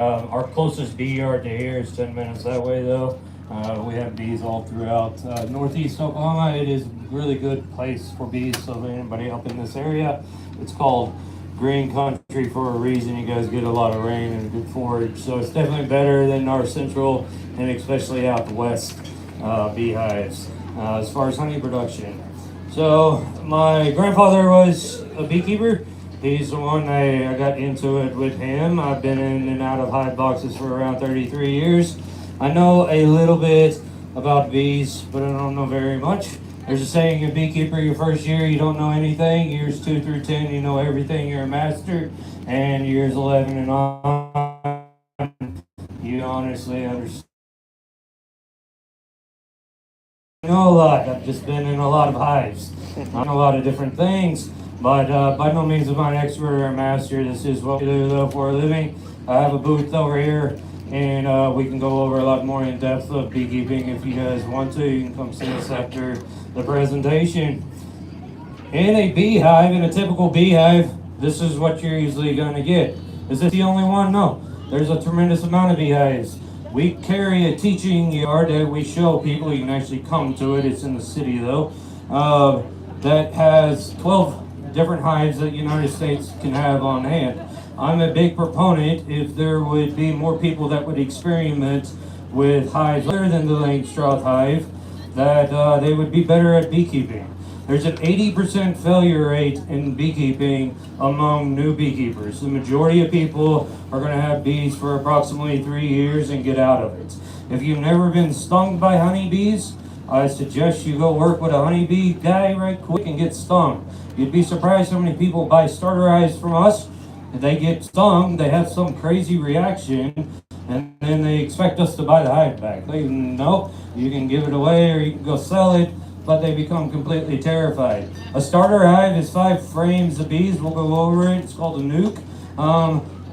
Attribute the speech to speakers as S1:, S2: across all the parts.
S1: Our closest bee yard to here is 10 minutes that way, though. We have bees all throughout northeast Oklahoma. It is a really good place for bees. So, if anybody up in this area, it's called green country for a reason. You guys get a lot of rain and good forage. So, it's definitely better than our central and especially out west beehives as far as honey production. So, my grandfather was a beekeeper. He's the one I got into it with him. I've been in and out of hive boxes for around 33 years. I know a little bit about bees, but I don't know very much. There's a saying, a beekeeper, your first year, you don't know anything. Years 2 through 10, you know everything. You're a master. And years 11 and on, you honestly understand. I know a lot. I've just been in a lot of hives. I know a lot of different things, but by no means am I an expert or a master. This is what we do though for a living. I have a booth over here, and we can go over a lot more in depth of beekeeping if you guys want to. You can come see us after the presentation. In a beehive, in a typical beehive, this is what you're usually going to get. Is this the only one? No. There's a tremendous amount of beehives. We carry a teaching yard that we show people. You can actually come to it. It's in the city though. That has 12 different hives that the United States can have on hand. I'm a big proponent if there would be more people that would experiment with hives other than the Langstroth hive, that they would be better at beekeeping. There's an 80% failure rate in beekeeping among new beekeepers. The majority of people are going to have bees for approximately 3 years and get out of it. If you've never been stung by honeybees, I suggest you go work with a honeybee guy right quick and get stung. You'd be surprised how many people buy starter hives from us. They get stung, they have some crazy reaction, and then they expect us to buy the hive back. They know you can give it away or you can go sell it, but they become completely terrified. A starter hive is 5 frames of bees. We'll go over it. It's called a nuke.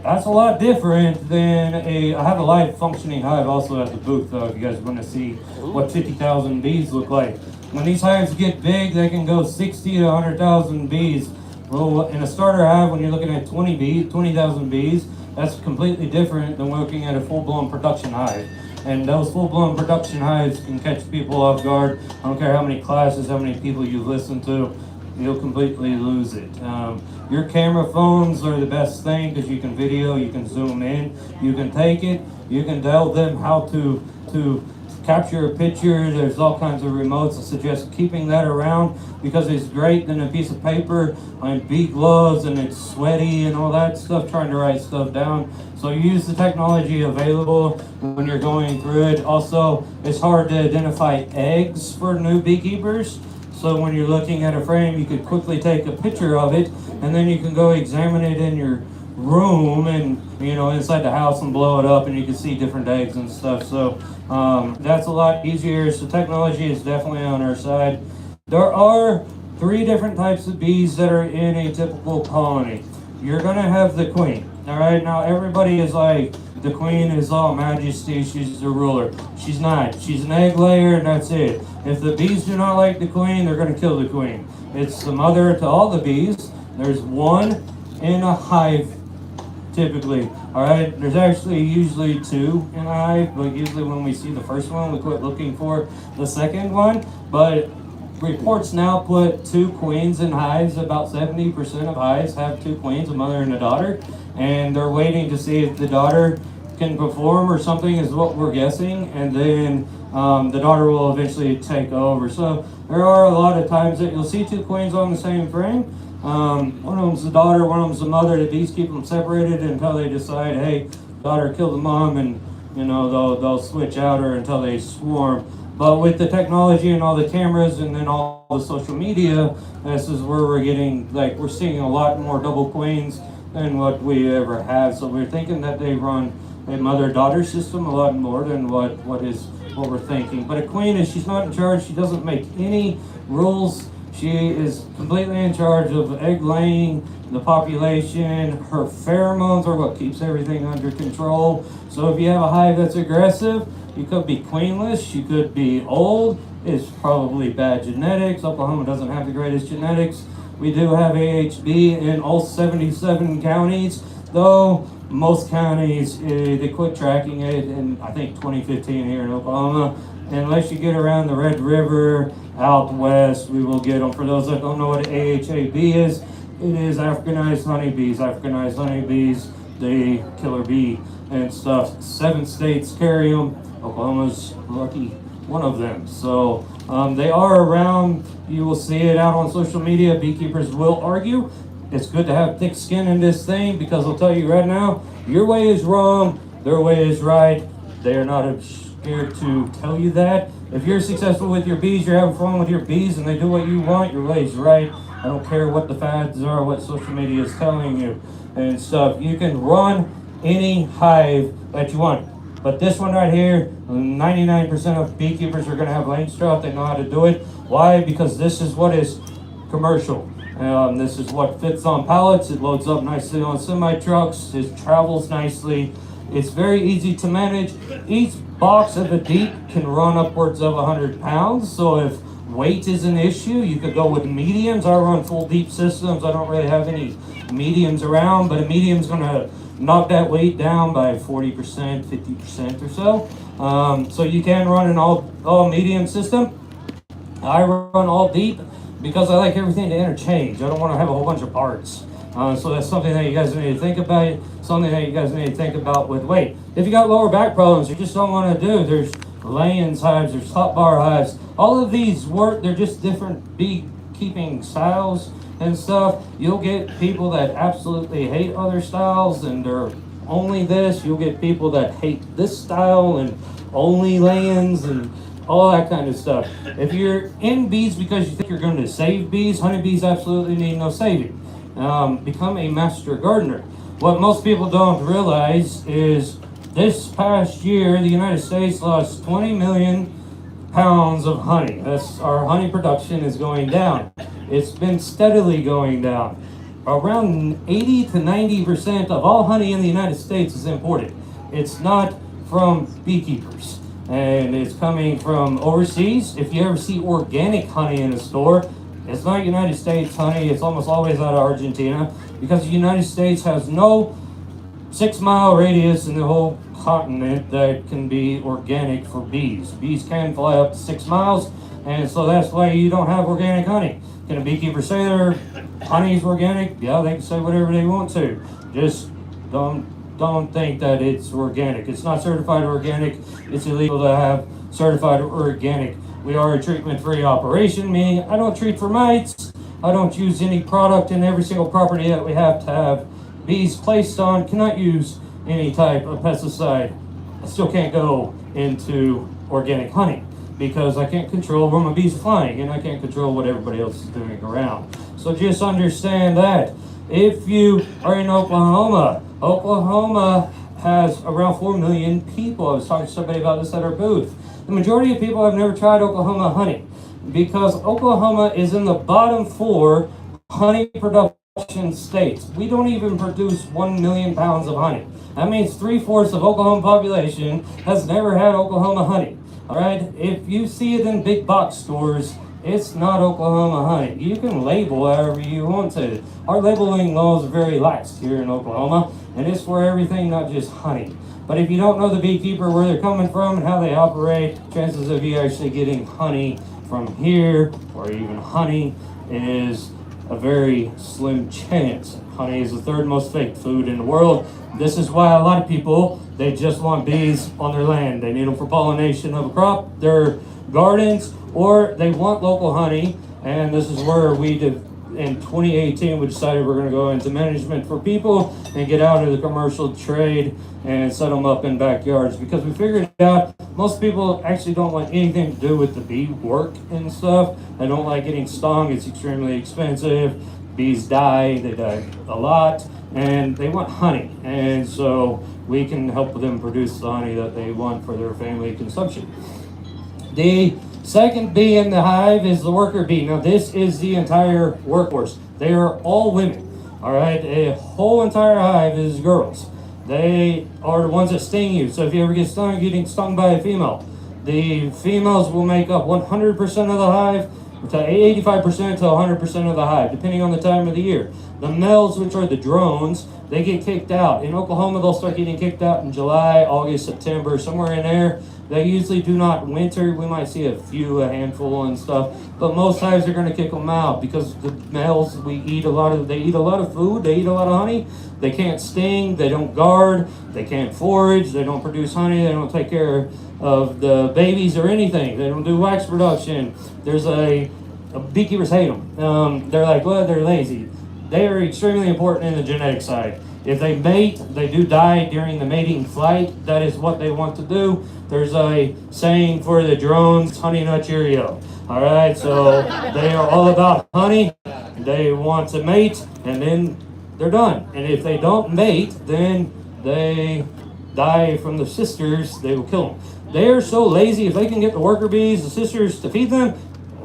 S1: That's a lot different than I have a live functioning hive also at the booth, though, if you guys want to see what 50,000 bees look like. When these hives get big, they can go 60 to 100,000 bees. Well, in a starter hive, when you're looking at 20,000 bees, that's completely different than looking at a full-blown production hive. And those full-blown production hives can catch people off guard. I don't care how many classes, how many people you listen to, you'll completely lose it. Your camera phones are the best thing because you can video, you can zoom in, you can take it, you can tell them how to capture a picture. There's all kinds of remotes. I suggest keeping that around because it's great than a piece of paper and bee gloves and it's sweaty and all that stuff trying to write stuff down. So use the technology available when you're going through it. Also, it's hard to identify eggs for new beekeepers. So when you're looking at a frame, you could quickly take a picture of it and then you can go examine it in your room and inside the house and blow it up and you can see different eggs and stuff. So that's a lot easier. So technology is definitely on our side. There are 3 different types of bees that are in a typical colony. You're gonna have the queen. All right, now everybody is like, the queen is all majesty, she's the ruler. She's not. She's an egg layer and that's it. If the bees do not like the queen, they're gonna kill the queen. It's the mother to all the bees. There's 1 in a hive typically. All right, there's actually usually 2 in a hive, but usually when we see the first one, we quit looking for the second one. But reports now put 2 queens in hives. About 70% of hives have 2 queens, a mother and a daughter, and they're waiting to see if the daughter can perform or something is what we're guessing, and then the daughter will eventually take over. So there are a lot of times that you'll see 2 queens on the same frame. One of them's the daughter, one of them's the mother. The bees keep them separated until they decide, hey, daughter killed the mom, and they'll switch out her until they swarm. But with the technology and all the cameras and then all the social media, this is where we're getting, we're seeing a lot more double queens than what we ever have. So we're thinking that they run a mother-daughter system a lot more than what we're thinking. But a queen she's not in charge. She doesn't make any rules. She is completely in charge of egg laying, the population. Her pheromones are what keeps everything under control. So if you have a hive that's aggressive, you could be queenless, you could be old, it's probably bad genetics. Oklahoma doesn't have the greatest genetics. We do have AHB in all 77 counties. though most counties, they quit tracking it in, I think, 2015 here in Oklahoma. Unless you get around the Red River out west, we will get them. For those that don't know what AHAB is, it is Africanized honeybees. Africanized honeybees, the killer bee and stuff. 7 states carry them. Oklahoma's lucky one of them. So they are around. You will see it out on social media. Beekeepers will argue. It's good to have thick skin in this thing, because I'll tell you right now, your way is wrong, their way is right. They are not scared to tell you that. If you're successful with your bees, you're having fun with your bees, and they do what you want, your way is right. I don't care what the fads are, what social media is telling you and stuff. You can run any hive that you want. But this one right here, 99% of beekeepers are going to have Langstroth. They know how to do it. Why? Because this is what is commercial. This is what fits on pallets. It loads up nicely on semi-trucks. It travels nicely. It's very easy to manage. Each box of a deep can run upwards of 100 pounds. So if weight is an issue, you could go with mediums. I run full deep systems. I don't really have any mediums around, but a medium's going to knock that weight down by 40%, 50% or so. So you can run an all medium system. I run all deep because I like everything to interchange. I don't want to have a whole bunch of parts. So that's something that you guys need to think about. Something that you guys need to think about with weight. If you got lower back problems, you just don't want to do, there's layings hives, there's top bar hives. All of these work, they're just different beekeeping styles and stuff. You'll get people that absolutely hate other styles and they're only this. You'll get people that hate this style and only layings and all that kind of stuff. If you're in bees because you think you're going to save bees, honeybees absolutely need no saving. Become a master gardener. What most people don't realize is this past year, the United States lost 20 million pounds of honey. Our honey production is going down. It's been steadily going down. Around 80 to 90% of all honey in the United States is imported. It's not from beekeepers. And it's coming from overseas. If you ever see organic honey in a store, it's not United States honey. It's almost always out of Argentina, because the United States has no 6-mile radius in the whole continent that can be organic for bees. Bees can fly up to 6 miles, and so that's why you don't have organic honey. Can a beekeeper say their honey is organic? Yeah, they can say whatever they want to. Just don't think that it's organic. It's not certified organic. It's illegal to have certified organic. We are a treatment-free operation, meaning I don't treat for mites. I don't use any product in every single property that we have to have bees placed on. Cannot use any type of pesticide. I still can't go into organic honey because I can't control where my bees are flying, and I can't control what everybody else is doing around. So just understand that. If you are in Oklahoma, Oklahoma has around 4 million people. I was talking to somebody about this at our booth. The majority of people have never tried Oklahoma honey because Oklahoma is in the bottom 4 honey production states. We don't even produce 1 million pounds of honey. That means 3/4 of Oklahoma population has never had Oklahoma honey. All right, if you see it in big box stores, it's not Oklahoma honey. You can label however you want to. Our labeling laws are very lax here in Oklahoma, and it's for everything, not just honey. But if you don't know the beekeeper, where they're coming from and how they operate, chances of you actually getting honey from here, or even honey, is a very slim chance. Honey is the 3rd most faked food in the world. This is why a lot of people, they just want bees on their land. They need them for pollination of a crop, their gardens, or they want local honey. And this is where we did, in 2018, we decided we're going to go into management for people and get out of the commercial trade and set them up in backyards, because we figured out most people actually don't want anything to do with the bee work and stuff. They don't like getting stung. It's extremely expensive. Bees die. They die a lot, and they want honey. And so we can help them produce the honey that they want for their family consumption. The second bee in the hive is the worker bee. Now this is the entire workforce. They are all women. All right, a whole entire hive is girls. They are the ones that sting you. So if you ever get stung, you're getting stung by a female. The females will make up 100% of the hive, to 85% to 100% of the hive, depending on the time of the year. The males, which are the drones, they get kicked out. In Oklahoma, they'll start getting kicked out in July, August, September, somewhere in there. They usually do not winter. We might see a handful and stuff, but most hives are going to kick them out because the males, they eat a lot of food, they eat a lot of honey. They can't sting, they don't guard, they can't forage, they don't produce honey, they don't take care of the babies or anything. They don't do wax production. Beekeepers hate them. They're like, well, they're lazy. They are extremely important in the genetic side. If they mate, they do die during the mating flight. That is what they want to do. There's a saying for the drones, honey nut Cheerio. All right, so they are all about honey. They want to mate, and then they're done. And if they don't mate, then they die from the sisters. They will kill them. They are so lazy. If they can get the worker bees, the sisters, to feed them,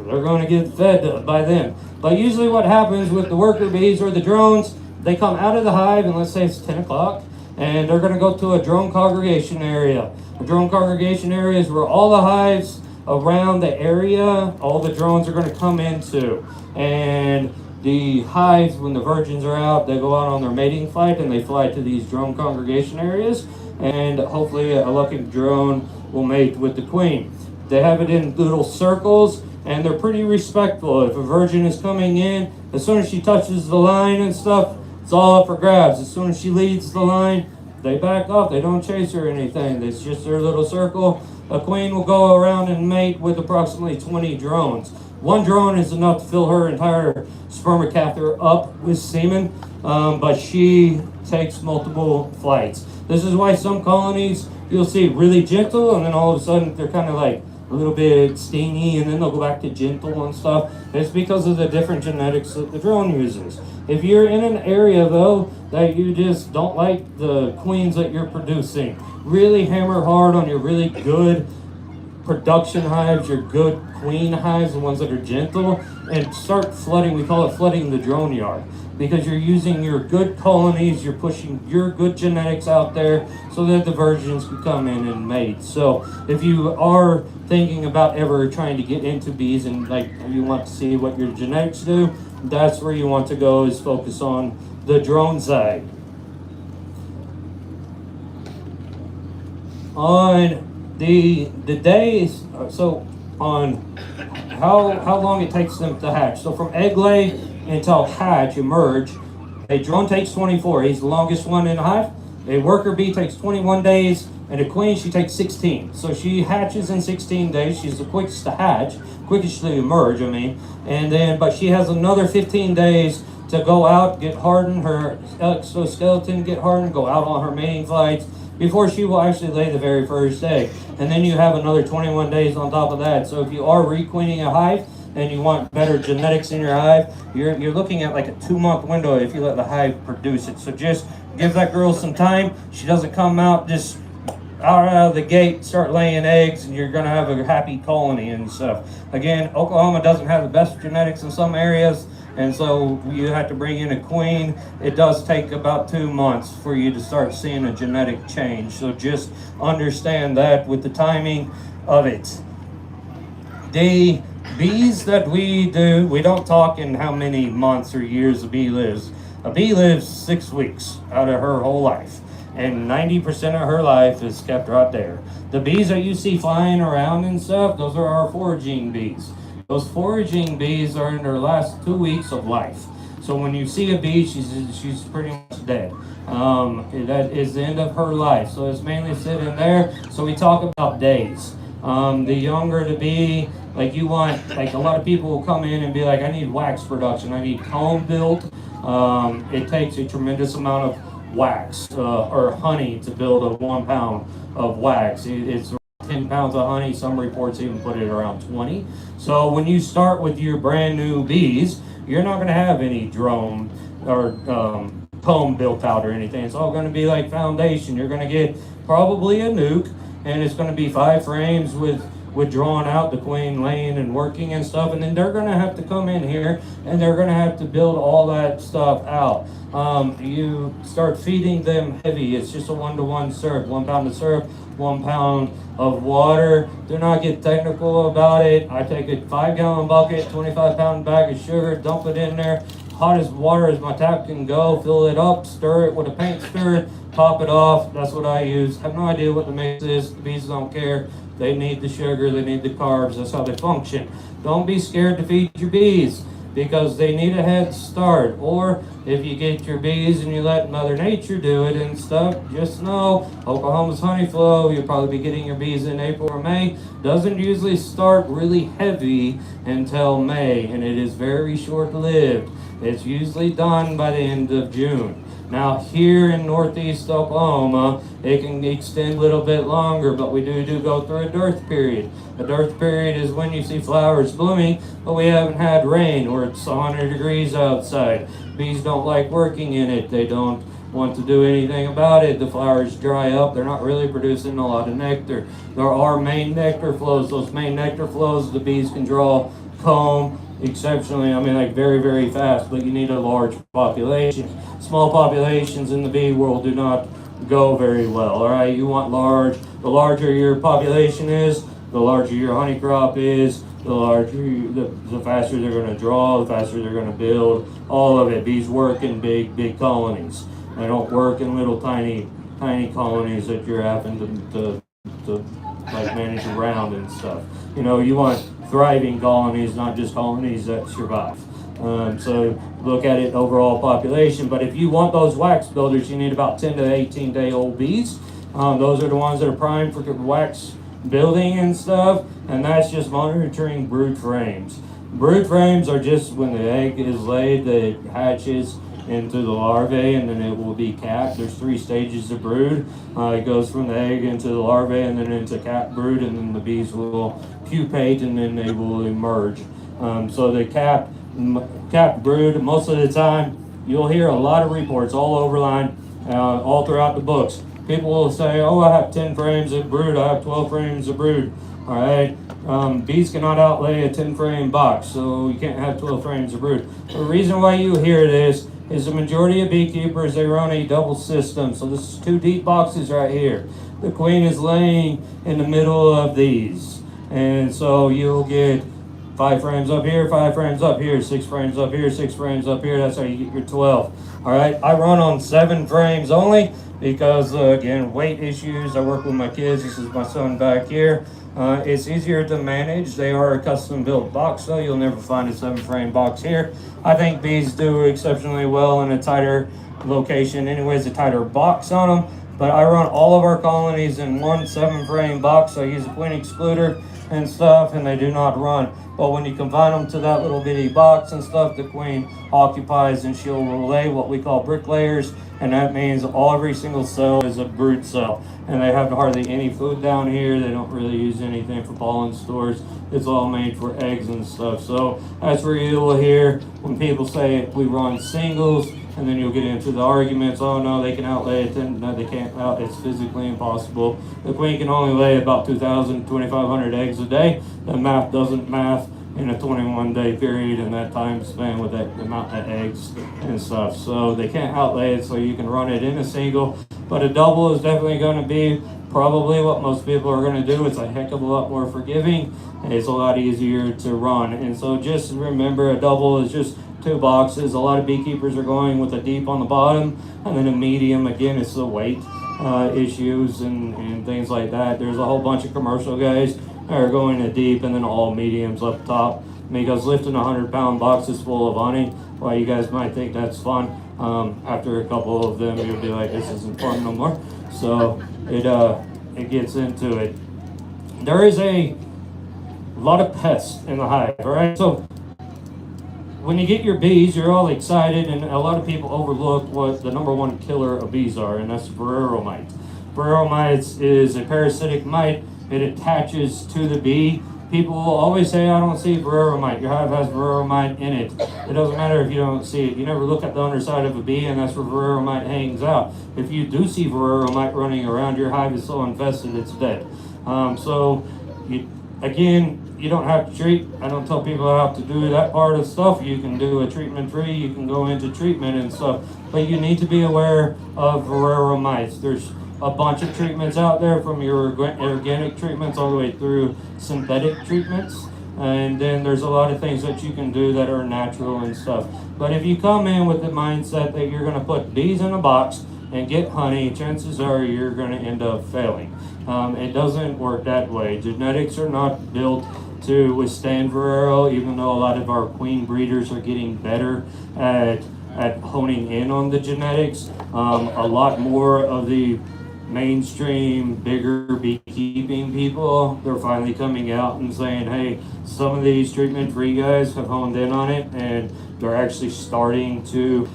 S1: they're going to get fed by them. But usually what happens with the worker bees or the drones, they come out of the hive, and let's say it's 10 o'clock, and they're going to go to a drone congregation area. A drone congregation area is where all the hives around the area, all the drones are going to come into. And the hives, when the virgins are out, they go out on their mating flight, and they fly to these drone congregation areas, and hopefully a lucky drone will mate with the queen. They have it in little circles, and they're pretty respectful. If a virgin is coming in, as soon as she touches the line and stuff, it's all up for grabs. As soon as she leads the line, they back up. They don't chase her or anything. It's just their little circle. A queen will go around and mate with approximately 20 drones. One drone is enough to fill her entire spermacather up with semen, but she takes multiple flights. This is why some colonies you'll see really gentle, and then all of a sudden they're kind of like a little bit stingy, and then they'll go back to gentle and stuff. It's because of the different genetics that the drone uses. If you're in an area though that you just don't like the queens that you're producing, really hammer hard on your really good production hives, your good queen hives, the ones that are gentle, and start flooding. We call it flooding the drone yard, because you're using your good colonies, you're pushing your good genetics out there so that the virgins can come in and mate. So if you are thinking about ever trying to get into bees and like you want to see what your genetics do, that's where you want to go, is focus on the drone side. On the days, so on how long it takes them to hatch. So from egg lay until hatch, emerge, a drone takes 24. He's the longest one in the hive. A worker bee takes 21 days, and a queen, she takes 16. So she hatches in 16 days. She's the quickest to hatch, quickest to emerge, but she has another 15 days to go out, get hardened, her exoskeleton get hardened, go out on her mating flights before she will actually lay the very first egg. And then you have another 21 days on top of that. So if you are requeening a hive and you want better genetics in your hive, you're looking at like a 2-month window if you let the hive produce it. So just give that girl some time. She doesn't come out just out of the gate, start laying eggs, and you're going to have a happy colony and stuff. Again, Oklahoma doesn't have the best genetics in some areas, and so you have to bring in a queen. It does take about 2 months for you to start seeing a genetic change. So just understand that with the timing of it. The bees that we do, we don't talk in how many months or years a bee lives. A bee lives 6 weeks out of her whole life, and 90% of her life is kept right there. The bees that you see flying around and stuff, those are our foraging bees. Those foraging bees are in their last 2 weeks of life. So when you see a bee, she's pretty much dead. That is the end of her life. So it's mainly sitting there. So we talk about days. The younger the bee, like a lot of people will come in and be like, I need wax production, I need comb built. It takes a tremendous amount of wax or honey to build a 1 pound of wax. It's 10 pounds of honey. Some reports even put it around 20. So when you start with your brand new bees, you're not going to have any drone or comb built out or anything. It's all going to be like foundation. You're going to get probably a nuke, and it's going to be 5 frames with drawing out the queen laying and working and stuff, and then they're going to have to come in here and they're going to have to build all that stuff out. You start feeding them heavy. It's just a 1-to-1 serve, 1 pound of syrup, 1 pound of water. Do not get technical about it. I take a 5-gallon bucket, 25-pound bag of sugar, dump it in there, hot as water as my tap can go, fill it up, stir it with a paint stirrer, top it off. That's what I use. Have no idea what the mix is. The bees don't care. They need the sugar, they need the carbs. That's how they function. Don't be scared to feed your bees because they need a head start. Or if you get your bees and you let Mother Nature do it and stuff, just know Oklahoma's honey flow, you'll probably be getting your bees in April or May, doesn't usually start really heavy until May, and it is very short-lived. It's usually done by the end of June. Now here in northeast Oklahoma, it can extend a little bit longer, but we do go through a dearth period. A dearth period is when you see flowers blooming, but we haven't had rain or it's 100 degrees outside. Bees don't like working in it. They don't want to do anything about it. The flowers dry up. They're not really producing a lot of nectar. There are main nectar flows. Those main nectar flows, the bees can draw comb exceptionally, like very, very fast, but you need a large population. Small populations in the bee world do not go very well, all right? You want large. The larger your population is, the larger your honey crop is, the faster they're going to draw, the faster they're going to build, all of it. Bees work in big colonies. They don't work in little tiny colonies that you're having to manage around and stuff. You want thriving colonies, not just colonies that survive. So look at it overall population. But if you want those wax builders, you need about 10 to 18 day old bees. Those are the ones that are primed for wax building and stuff, and that's just monitoring brood frames. Brood frames are just when the egg is laid, it hatches into the larvae, and then it will be capped. There's 3 stages of brood. It goes from the egg into the larvae and then into capped brood, and then the bees will pupate and then they will emerge. So the capped brood, most of the time, you'll hear a lot of reports all over line, all throughout the books. People will say, oh, I have 10 frames of brood, I have 12 frames of brood. All right, bees cannot outlay a 10 frame box, so you can't have 12 frames of brood. The reason why you hear this is the majority of beekeepers, they run a double system. So this is 2 deep boxes right here. The queen is laying in the middle of these. And so you'll get 5 frames up here, 5 frames up here, 6 frames up here, 6 frames up here. That's how you get your 12. All right, I run on 7 frames only because, again, weight issues. I work with my kids. This is my son back here. It's easier to manage. They are a custom built box, so you'll never find a 7 frame box here. I think bees do exceptionally well in a tighter location, anyways, a tighter box on them. But I run all of our colonies in one 7 frame box. I use a queen excluder and stuff, and they do not run. But when you confine them to that little bitty box and stuff, the queen occupies and she'll lay what we call bricklayers, and that means every single cell is a brood cell. And they have hardly any food down here. They don't really use anything for pollen stores. It's all made for eggs and stuff. So that's where you will hear when people say we run singles, and then you'll get into the arguments. Oh no, they can outlay it. No, they can't. It's physically impossible. The queen can only lay about 2,000, 2,500 eggs a day. The math doesn't math in a 21-day period in that time span with that amount of eggs and stuff. So they can't outlay it, so you can run it in a single. But a double is definitely going to be probably what most people are going to do. It's a heck of a lot more forgiving. It's a lot easier to run. And so just remember, a double is just 2 boxes. A lot of beekeepers are going with a deep on the bottom and then a medium. Again, it's the weight issues and things like that. There's a whole bunch of commercial guys that are going to deep and then all mediums up top, because lifting 100-pound boxes full of honey, well, you guys might think that's fun. After a couple of them, you'll be like, this isn't fun no more. So it gets into it. There is a lot of pests in the hive, all right? So when you get your bees, you're all excited, and a lot of people overlook what the #1 killer of bees are, and that's Varroa mite. Varroa mites is a parasitic mite. It attaches to the bee. People will always say, I don't see Varroa mite. Your hive has Varroa mite in it. It doesn't matter if you don't see it. You never look at the underside of a bee, and that's where Varroa mite hangs out. If you do see Varroa mite running around, your hive is so infested it's dead. You don't have to treat. I don't tell people how to do that part of stuff. You can do a treatment free. You can go into treatment and stuff. But you need to be aware of Varroa mites. There's a bunch of treatments out there, from your organic treatments all the way through synthetic treatments. And then there's a lot of things that you can do that are natural and stuff. But if you come in with the mindset that you're going to put bees in a box and get honey, chances are you're going to end up failing. It doesn't work that way. Genetics are not built to withstand Varroa, even though a lot of our queen breeders are getting better at honing in on the genetics. A lot more of the mainstream, bigger beekeeping people, they're finally coming out and saying, hey, some of these treatment-free guys have honed in on it, and they're actually starting to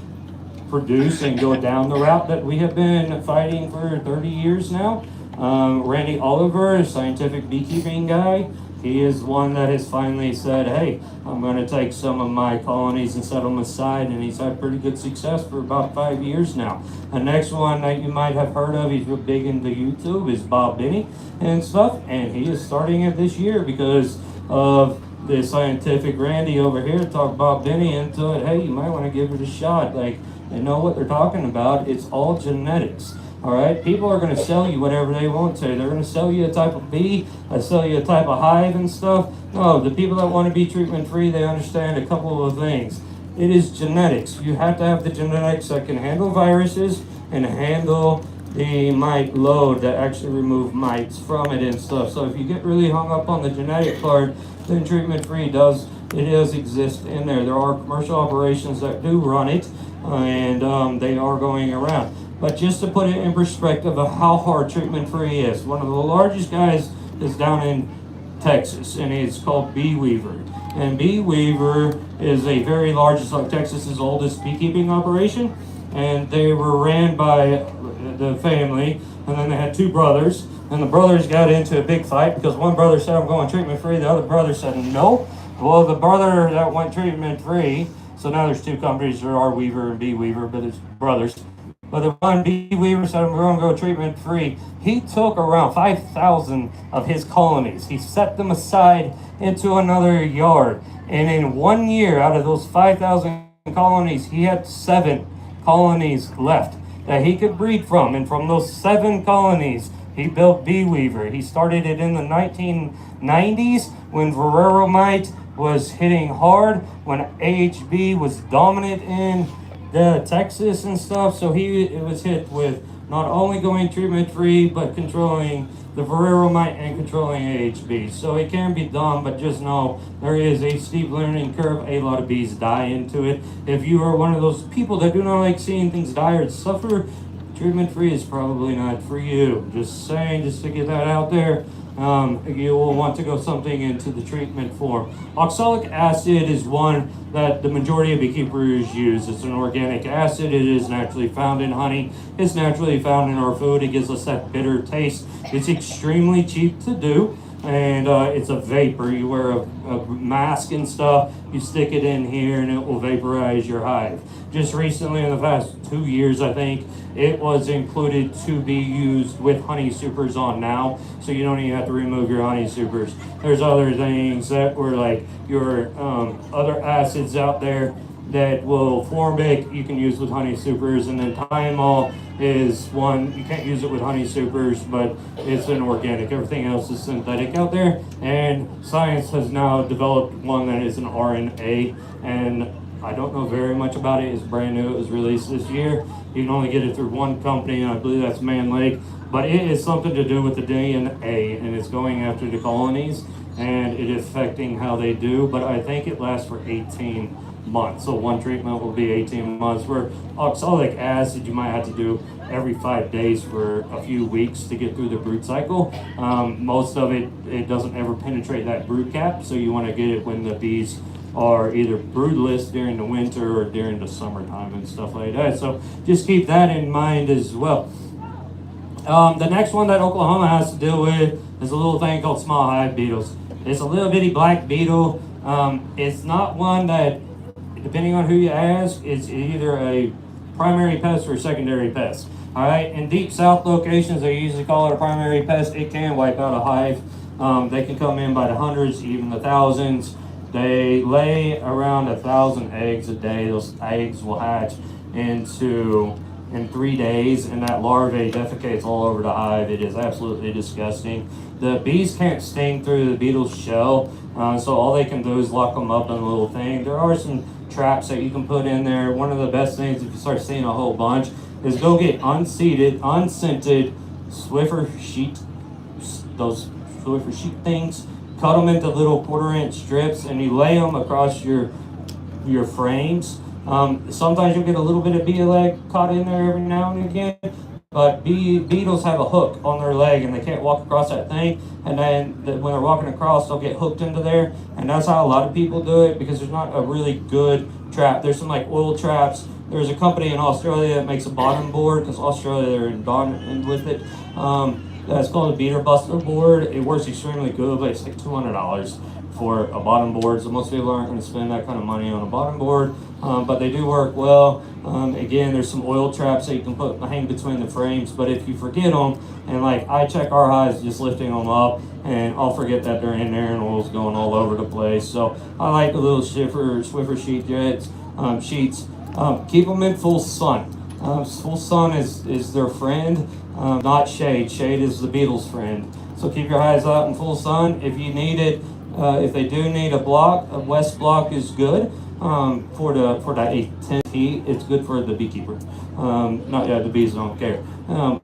S1: produce and go down the route that we have been fighting for 30 years now. Randy Oliver, a scientific beekeeping guy, he is one that has finally said, hey, I'm going to take some of my colonies and set them aside, and he's had pretty good success for about 5 years now. The next one that you might have heard of, he's real big into YouTube, is Bob Binney and stuff, and he is starting it this year because of the scientific Randy over here talked Bob Binney into it. Hey, you might want to give it a shot. Like, they know what they're talking about. It's all genetics. All right, people are going to sell you whatever they want to. They're going to sell you a type of bee, sell you a type of hive and stuff. No, the people that want to be treatment free, they understand a couple of things. It is genetics. You have to have the genetics that can handle viruses and handle the mite load that actually remove mites from it and stuff. So if you get really hung up on the genetic part, then treatment free does exist in there. There are commercial operations that do run it, and they are going around. But just to put it in perspective of how hard treatment-free is, one of the largest guys is down in Texas, and it's called Bee Weaver. And Bee Weaver is a very large, it's like Texas's oldest beekeeping operation, and they were ran by the family, and then they had two brothers, and the brothers got into a big fight because one brother said, I'm going treatment-free, the other brother said, no. Well, the brother that went treatment-free, so now there's two companies, there are Weaver and Bee Weaver, but it's brothers. But the one Bee Weaver said, we're going to go treatment free. He took around 5,000 of his colonies. He set them aside into another yard. And in 1 year, out of those 5,000 colonies, he had 7 colonies left that he could breed from. And from those 7 colonies, he built Bee Weaver. He started it in the 1990s when Varroa mite was hitting hard, when AHB was dominant in the Texas and stuff. So it was hit with not only going treatment free, but controlling the Varroa mite and controlling AHB. So it can be done, but just know there is a steep learning curve. A lot of bees die into it. If you are one of those people that do not like seeing things die or suffer, treatment free is probably not for you. Just saying, just to get that out there. You will want to go something into the treatment form. Oxalic acid is one that the majority of beekeepers use. It's an organic acid. It is naturally found in honey. It's naturally found in our food. It gives us that bitter taste. It's extremely cheap to do, and it's a vapor. You wear a mask and stuff. You stick it in here, and it will vaporize your hive. Just recently, in the past 2 years, I think, it was included to be used with honey supers on now, so you don't even have to remove your honey supers. There's other things that were like your other acids out there that will formic, you can use with honey supers, and then thymol is one, you can't use it with honey supers, but it's an organic. Everything else is synthetic out there, and science has now developed one that is an RNA, and I don't know very much about it. It's brand new. It was released this year. You can only get it through one company, and I believe that's Man Lake. But it is something to do with the DNA, and it's going after the colonies, and it is affecting how they do. But I think it lasts for 18 months. So one treatment will be 18 months. Where oxalic acid, you might have to do every 5 days for a few weeks to get through the brood cycle. Most of it doesn't ever penetrate that brood cap, so you want to get it when the bees are either broodless during the winter or during the summertime and stuff like that. So just keep that in mind as well. The next one that Oklahoma has to deal with is a little thing called small hive beetles. It's a little bitty black beetle. It's not one that, depending on who you ask, is either a primary pest or a secondary pest. All right, in deep south locations, they usually call it a primary pest. It can wipe out a hive. They can come in by the hundreds, even the thousands. They lay around 1,000 eggs a day. Those eggs will hatch into in 3 days, and that larvae defecates all over the hive. It is absolutely disgusting. The bees can't sting through the beetle's shell, so all they can do is lock them up in a little thing. There are some traps that you can put in there. One of the best things, if you start seeing a whole bunch, is go get unseeded, unscented Swiffer sheet, those Swiffer sheet things, cut them into little 1/4-inch strips, and you lay them across your frames. Sometimes you'll get a little bit of bee leg caught in there every now and again, but beetles have a hook on their leg and they can't walk across that thing, and then when they're walking across, they'll get hooked into there, and that's how a lot of people do it, because there's not a really good trap. There's some like oil traps. There's a company in Australia that makes a bottom board, because Australia, they're in with it. That's called a beater buster board. It works extremely good, but it's like $200 for a bottom board. So most people aren't going to spend that kind of money on a bottom board, but they do work well. Again, there's some oil traps that you can hang between the frames, but if you forget them, and like I check our hives just lifting them up, and I'll forget that they're in there and oil's going all over the place. So I like the little Swiffer sheets. Keep them in full sun. Full sun is their friend, not shade. Shade is the beetle's friend. So keep your hives out in full sun. If you need it, if they do need a block, a west block is good for that 10 heat. It's good for the beekeeper. The bees don't care.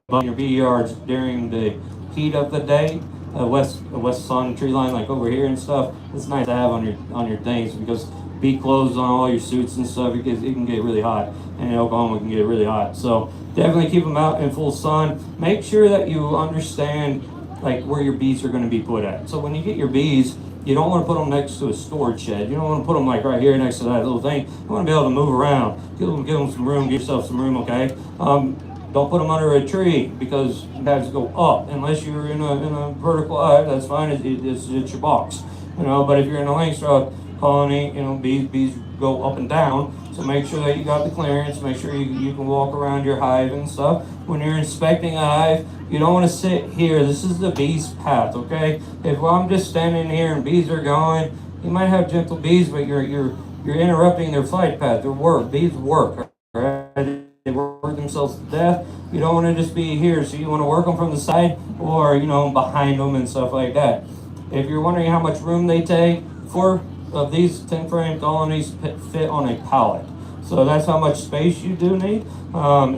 S1: But your bee yards during the heat of the day, west sun tree line like over here and stuff, it's nice to have on your things, because bee clothes on all your suits and stuff, it can get really hot, and in Oklahoma it can get really hot. So definitely keep them out in full sun. Make sure that you understand like where your bees are going to be put at. So when you get your bees, you don't want to put them next to a storage shed. You don't want to put them like right here next to that little thing. You want to be able to move around. Give them some room. Give yourself some room, okay? Don't put them under a tree, because hives go up. Unless you're in a vertical hive, that's fine. It's your box, But if you're in a Langstroth colony, bees go up and down. So make sure that you got the clearance. Make sure you can walk around your hive and stuff. When you're inspecting a hive, you don't want to sit here. This is the bee's path, okay? If I'm just standing here and bees are going, you might have gentle bees, but you're interrupting their flight path. Their work. Bees work, right? They work themselves to death. You don't want to just be here, so you want to work them from the side or behind them and stuff like that. If you're wondering how much room they take, 4 of these 10 frame colonies fit on a pallet. So that's how much space you do need.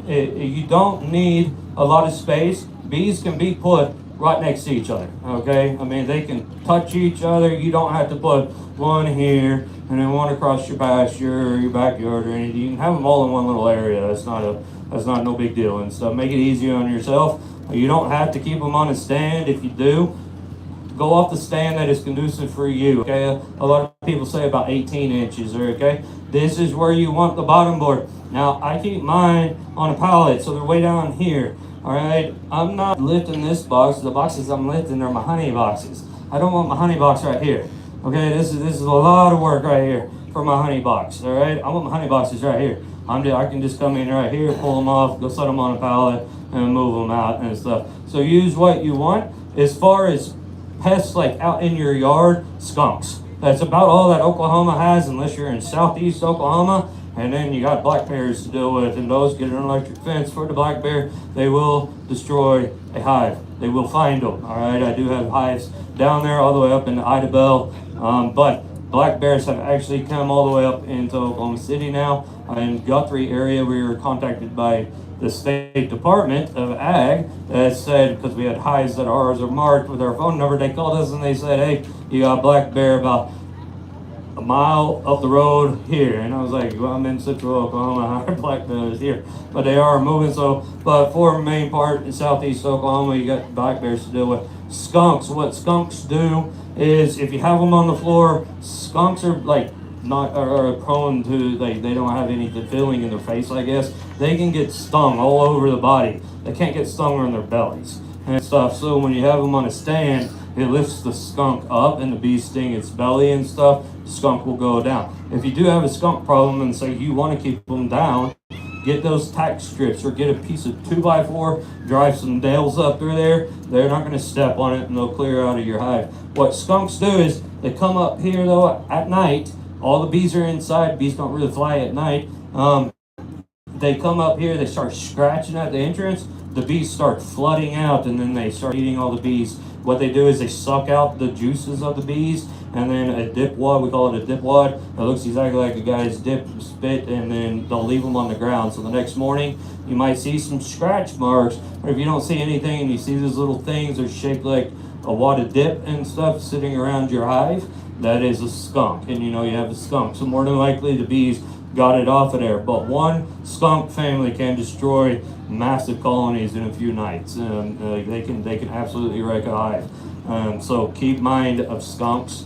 S1: You don't need a lot of space. Bees can be put right next to each other, okay? I mean, they can touch each other. You don't have to put one here and then one across your pasture or your backyard or anything. You can have them all in one little area. That's not no big deal and stuff. Make it easier on yourself. You don't have to keep them on a stand. If you do, go off the stand that is conducive for you, okay? A lot of people say about 18 inches, okay? This is where you want the bottom board. Now, I keep mine on a pallet, so they're way down here, all right? I'm not lifting this box. The boxes I'm lifting are my honey boxes. I don't want my honey box right here, okay? This is a lot of work right here for my honey box, all right? I want my honey boxes right here. I can just come in right here, pull them off, go set them on a pallet, and move them out and stuff. So use what you want. As far as pests like out in your yard, skunks. That's about all that Oklahoma has, unless you're in southeast Oklahoma. And then you got black bears to deal with, and those get an electric fence for the black bear. They will destroy a hive. They will find them. All right, I do have hives down there all the way up in Idabel, but black bears have actually come all the way up into Oklahoma City now. In Guthrie area, we were contacted by the State Department of Ag that said, because we had hives that ours are marked with our phone number, they called us and they said, hey, you got a black bear about a mile up the road here. And I was like, well, I'm in Central Oklahoma, how are black bears here? But they are moving, but for the main part in southeast Oklahoma, you got black bears to deal with. Skunks, what skunks do is, if you have them on the floor, skunks are like, are prone to, they don't have any feeling in their face, I guess. They can get stung all over the body. They can't get stung on their bellies and stuff. So when you have them on a stand, it lifts the skunk up and the bee sting its belly and stuff. The skunk will go down. If you do have a skunk problem and say you want to keep them down, get those tack strips or get a piece of 2x4, drive some nails up through there. They're not going to step on it and they'll clear out of your hive. What skunks do is they come up here though at night. All the bees are inside. Bees don't really fly at night. they come up here, they start scratching at the entrance, the bees start flooding out, and then they start eating all the bees. What they do is they suck out the juices of the bees, and then a dip wad, we call it a dip wad, it looks exactly like a guy's dip spit, and then they'll leave them on the ground. So the next morning, you might see some scratch marks, or if you don't see anything and you see these little things that are shaped like a wad of dip and stuff sitting around your hive, that is a skunk, and you know you have a skunk. So more than likely the bees got it off of there. But one skunk family can destroy massive colonies in a few nights. They can absolutely wreck a hive. So keep mind of skunks.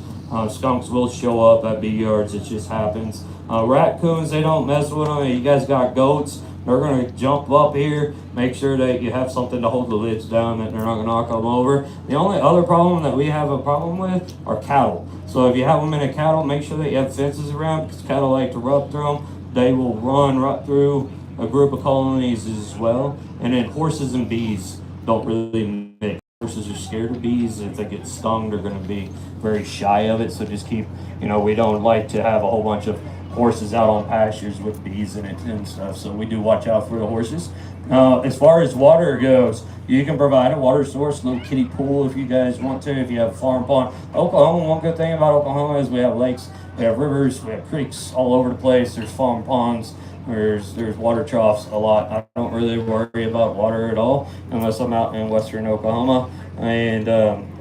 S1: Skunks will show up at bee yards. It just happens. Raccoons, they don't mess with them. You guys got goats, they're going to jump up here. Make sure that you have something to hold the lids down, that they're not going to knock them over. The only other problem that we have a problem with are cattle. So if you have them in a cattle, make sure that you have fences around, because cattle like to run through them. They will run right through a group of colonies as well. And then horses and bees don't really mix. Horses are scared of bees. If they get stung, they're going to be very shy of it. So just keep, we don't like to have a whole bunch of horses out on pastures with bees in it and stuff. So we do watch out for the horses. As far as water goes, you can provide a water source, a little kiddie pool if you guys want to, if you have a farm pond. Oklahoma, one good thing about Oklahoma is we have lakes, we have rivers, we have creeks all over the place. There's farm ponds. There's water troughs a lot. I don't really worry about water at all unless I'm out in western Oklahoma, and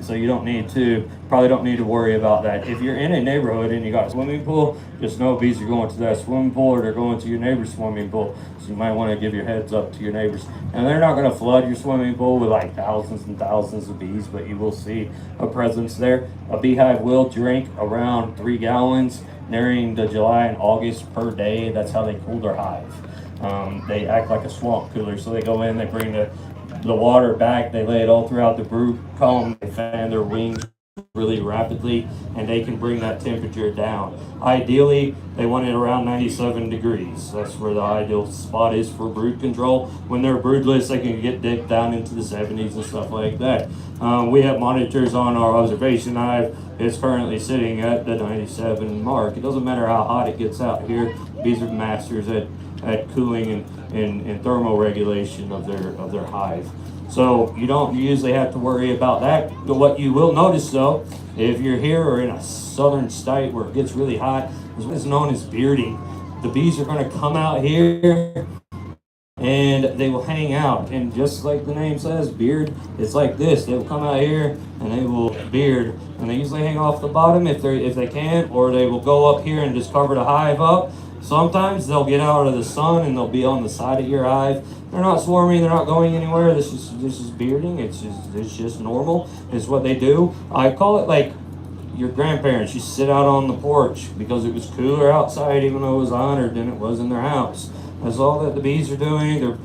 S1: so you probably don't need to worry about that. If you're in a neighborhood and you got a swimming pool, just know bees are going to that swimming pool, or they're going to your neighbor's swimming pool. So you might want to give your heads up to your neighbors. And they're not going to flood your swimming pool with like thousands and thousands of bees, but you will see a presence there. A beehive will drink around 3 gallons during the July and August per day. That's how they cool their hive. They act like a swamp cooler. So they go in, they bring the water back, they lay it all throughout the brood comb, they fan their wings really rapidly, and they can bring that temperature down. Ideally, they want it around 97 degrees. That's where the ideal spot is for brood control. When they're broodless, they can get dipped down into the 70s and stuff like that. We have monitors on our observation hive. It's currently sitting at the 97 mark. It doesn't matter how hot it gets out here. Bees are masters at cooling and thermoregulation of their hive. So you don't usually have to worry about that. But what you will notice though, if you're here or in a southern state where it gets really hot, is what is known as bearding. The bees are going to come out here and they will hang out, and just like the name says, beard, it's like this. They will come out here and they will beard, and they usually hang off the bottom if they can, or they will go up here and just cover the hive up. Sometimes they'll get out of the sun and they'll be on the side of your hive. They're not swarming, they're not going anywhere. This is bearding. It's just normal. It's what they do. I call it like your grandparents used to sit out on the porch because it was cooler outside, even though it was 100, than it was in their house. That's all that the bees are doing.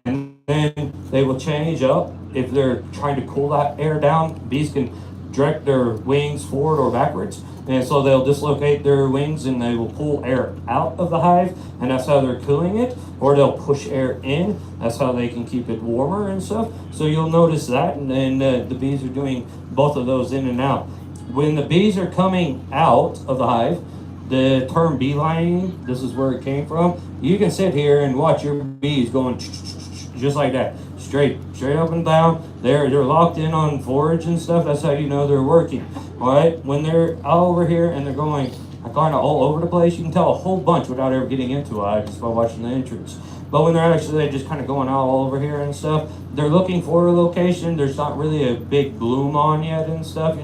S1: And then they will change up. If they're trying to cool that air down, bees can direct their wings forward or backwards. And so they'll dislocate their wings and they will pull air out of the hive, and that's how they're cooling it. Or they'll push air in. That's how they can keep it warmer and stuff. So you'll notice that, and then the bees are doing both of those in and out. When the bees are coming out of the hive, the term beelining, this is where it came from. You can sit here and watch your bees going just like that, straight up and down. They're locked in on forage and stuff. That's how you know they're working. All right, when they're out over here and they're going kind of all over the place, you can tell a whole bunch without ever getting into a hive just by watching the entrance. But when they're actually just kind of going out all over here and stuff, they're looking for a location. There's not really a big bloom on yet and stuff,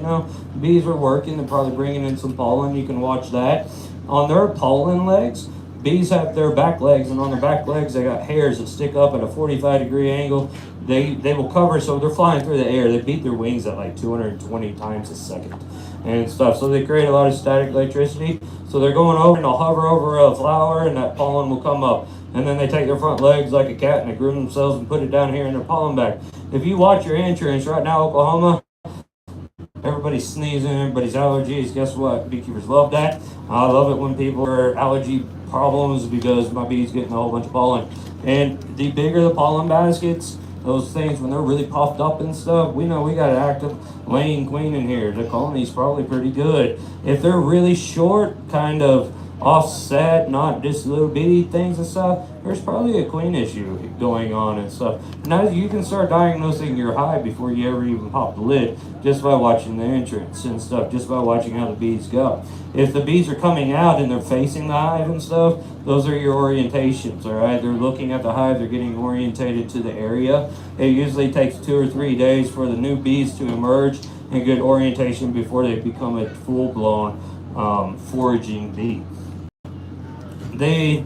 S1: Bees are working. They're probably bringing in some pollen. You can watch that. On their pollen legs, bees have their back legs, and on their back legs, they got hairs that stick up at a 45-degree angle. They will cover, so they're flying through the air. They beat their wings at like 220 times a second and stuff. So they create a lot of static electricity. So they're going over and they'll hover over a flower, and that pollen will come up. And then they take their front legs like a cat and they groom themselves and put it down here in their pollen bag. If you watch your entrance right now, Oklahoma, everybody's sneezing, everybody's allergies. Guess what? Beekeepers love that. I love it when people are allergy problems because my bees getting a whole bunch of pollen. And the bigger the pollen baskets, those things, when they're really puffed up and stuff, we know we got an active laying queen in here. The colony's probably pretty good. If they're really short, kind of offset, not just little bitty things and stuff, there's probably a queen issue going on and stuff. Now you can start diagnosing your hive before you ever even pop the lid, just by watching the entrance and stuff, just by watching how the bees go. If the bees are coming out and they're facing the hive and stuff, those are your orientations, all right? They're looking at the hive, they're getting orientated to the area. It usually takes 2 or 3 days for the new bees to emerge and get orientation before they become a full-blown foraging bee. The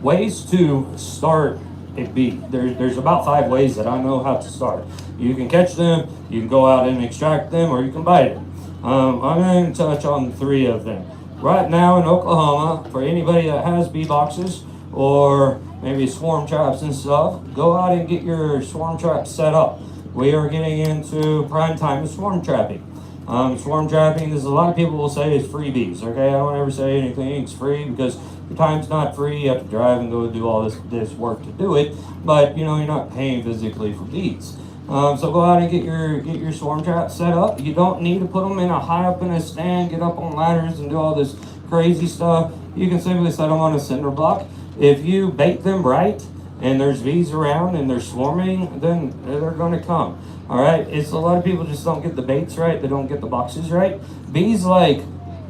S1: ways to start a bee, there's about 5 ways that I know how to start. You can catch them, you can go out and extract them, or you can buy them. I'm going to touch on 3 of them. Right now in Oklahoma, for anybody that has bee boxes or maybe swarm traps and stuff, go out and get your swarm traps set up. We are getting into prime time of swarm trapping. Swarm trapping is, a lot of people will say, is freebies. Okay, I don't ever say anything's free, because your time's not free. You have to drive and go do all this work to do it, but you know, you're not paying physically for bees. So go out and get your swarm traps set up. You don't need to put them in a high up in a stand, get up on ladders and do all this crazy stuff. You can simply set them on a cinder block. If you bait them right and there's bees around and they're swarming, then they're going to come. All right, it's a lot of people just don't get the baits right. They don't get the boxes right. Bees like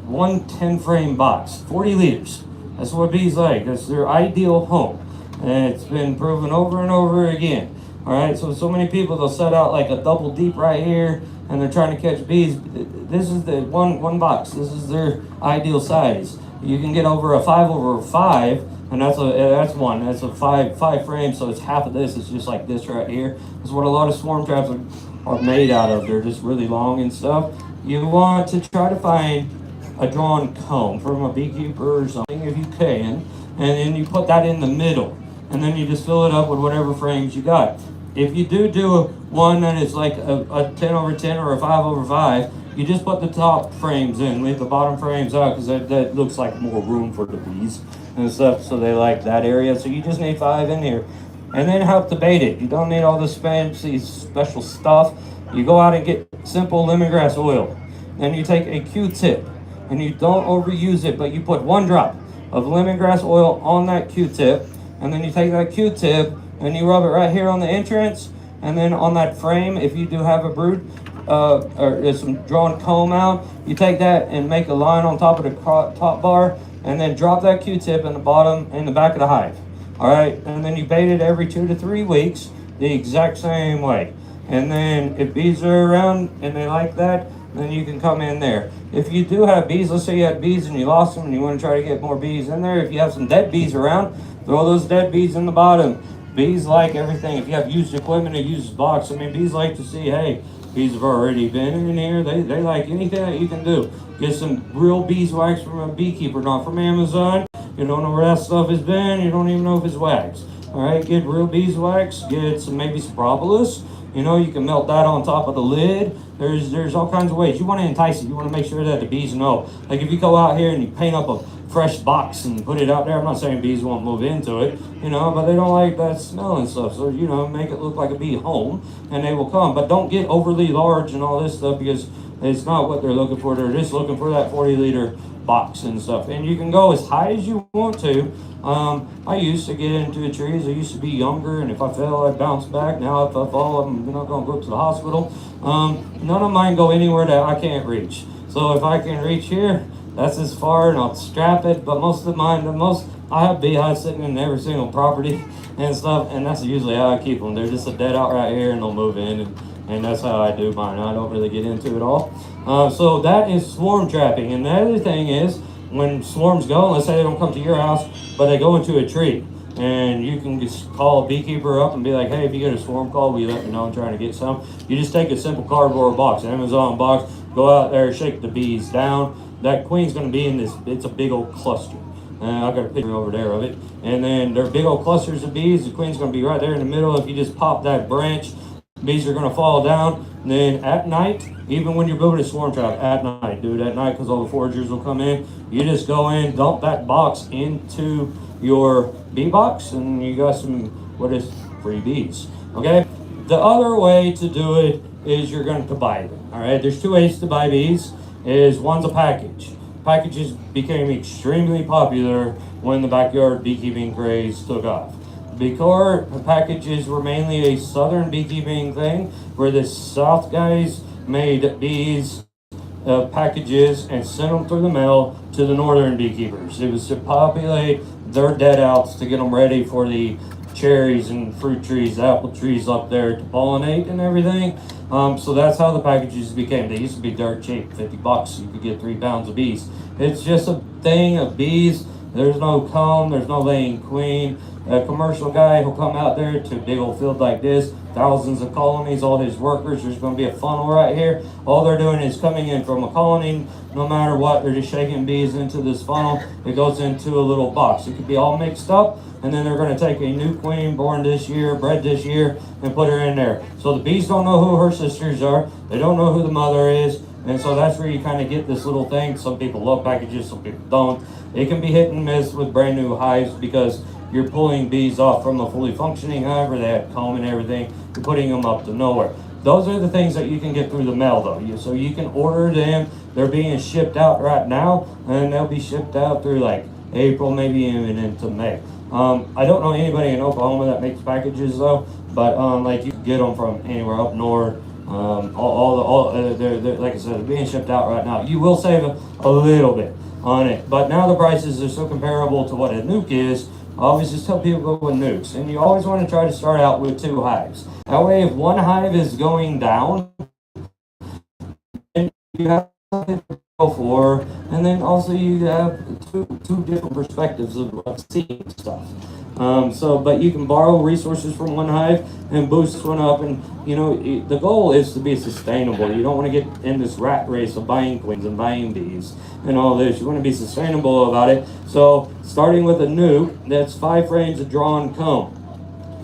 S1: 1 10-frame box, 40 liters. That's what bees like. That's their ideal home, and it's been proven over and over again. All right, so many people, they'll set out like a double deep right here, and they're trying to catch bees. This is the one box. This is their ideal size. You can get over a 5/5, and that's a five frame. So it's half of this. It's just like this right here. That's what a lot of swarm traps are made out of. They're just really long and stuff. You want to try to find a drawn comb from a beekeeper or something if you can, and then you put that in the middle, and then you just fill it up with whatever frames you got. If you do one that is like a 10/10 or a 5/5, you just put the top frames in, leave the bottom frames out, because that looks like more room for the bees and stuff, so they like that area. So you just need 5 in here, and then help to bait it. You don't need all this fancy special stuff. You go out and get simple lemongrass oil, then you take a Q-tip, and you don't overuse it, but you put 1 drop of lemongrass oil on that Q-tip, and then you take that Q-tip and you rub it right here on the entrance, and then on that frame, if you do have a brood or some drawn comb out, you take that and make a line on top of the top bar, and then drop that Q-tip in the back of the hive. All right, and then you bait it every 2 to 3 weeks the exact same way. And then if bees are around and they like that, then you can come in there. If you do have bees, let's say you had bees and you lost them and you want to try to get more bees in there, if you have some dead bees around, throw those dead bees in the bottom. Bees like everything. If you have used equipment, a used box, I mean, bees like to see, hey, bees have already been in here. They like anything that you can do. Get some real beeswax from a beekeeper, not from Amazon. You don't know where that stuff has been. You don't even know if it's wax. All right, get real beeswax. Get maybe some propolis. You know, you can melt that on top of the lid. There's all kinds of ways. You want to entice it. You want to make sure that the bees know. Like if you go out here and you paint up a fresh box and put it out there, I'm not saying bees won't move into it, you know, but they don't like that smell and stuff. So, you know, make it look like a bee home and they will come. But don't get overly large and all this stuff, because it's not what they're looking for. They're just looking for that 40-liter box and stuff. And you can go as high as you want to. I used to get into the trees. I used to be younger, and if I fell, I'd bounce back. Now if I fall, I'm not going to go to the hospital. None of mine go anywhere that I can't reach. So if I can reach here, that's as far, and I'll strap it. But most of mine, I have beehives sitting in every single property and stuff, and that's usually how I keep them. They're just a dead out right here, and they'll move in, and that's how I do mine. I don't really get into it all. So that is swarm trapping. And the other thing is, when swarms go, let's say they don't come to your house, but they go into a tree, and you can just call a beekeeper up and be like, hey, if you get a swarm call, will you let me know I'm trying to get some? You just take a simple cardboard box, Amazon box, go out there, shake the bees down. That queen's going to be in this, it's a big old cluster. I've got a picture over there of it. And then they're big old clusters of bees. The queen's going to be right there in the middle. If you just pop that branch, bees are going to fall down. And then at night, even when you're building a swarm trap, at night, do it at night, because all the foragers will come in. You just go in, dump that box into your bee box, and you got some, what is free bees, okay? The other way to do it is you're going to buy them, all right? There's 2 ways to buy bees. One's a package. packages became extremely popular when the backyard beekeeping craze took off. Before, packages were mainly a southern beekeeping thing, where the south guys made bees packages and sent them through the mail to the northern beekeepers. It was to populate their dead outs to get them ready for the cherries and fruit trees, apple trees up there to pollinate and everything. So that's how the packages became. They used to be dirt cheap, $50. You could get 3 pounds of bees. It's just a thing of bees. There's no comb, there's no laying queen. A commercial guy will come out there to a big old field like this, thousands of colonies, all his workers. There's going to be a funnel right here. All they're doing is coming in from a colony. No matter what, they're just shaking bees into this funnel. It goes into a little box. It could be all mixed up, and then they're going to take a new queen born this year, bred this year, and put her in there. So the bees don't know who her sisters are. They don't know who the mother is. And so that's where you kind of get this little thing. Some people love packages, some people don't. It can be hit and miss with brand new hives because you're pulling bees off from a fully functioning hive where they have comb and everything. You're putting them up to nowhere. Those are the things that you can get through the mail though. So you can order them. They're being shipped out right now, and they'll be shipped out through like April, maybe even into May. I don't know anybody in Oklahoma that makes packages though, but like you can get them from anywhere up north. They're, like I said, they're being shipped out right now. You will save a little bit on it, but now the prices are so comparable to what a nuke is. I always just tell people go with nukes, and you always want to try to start out with 2 hives. That way, if one hive is going down, then you have something to go for, and then also you have two different perspectives of seeing stuff. But you can borrow resources from one hive and boost one up, and the goal is to be sustainable. You don't want to get in this rat race of buying queens and buying bees and all this. You want to be sustainable about it. So starting with a nuke, that's 5 frames of drawn comb.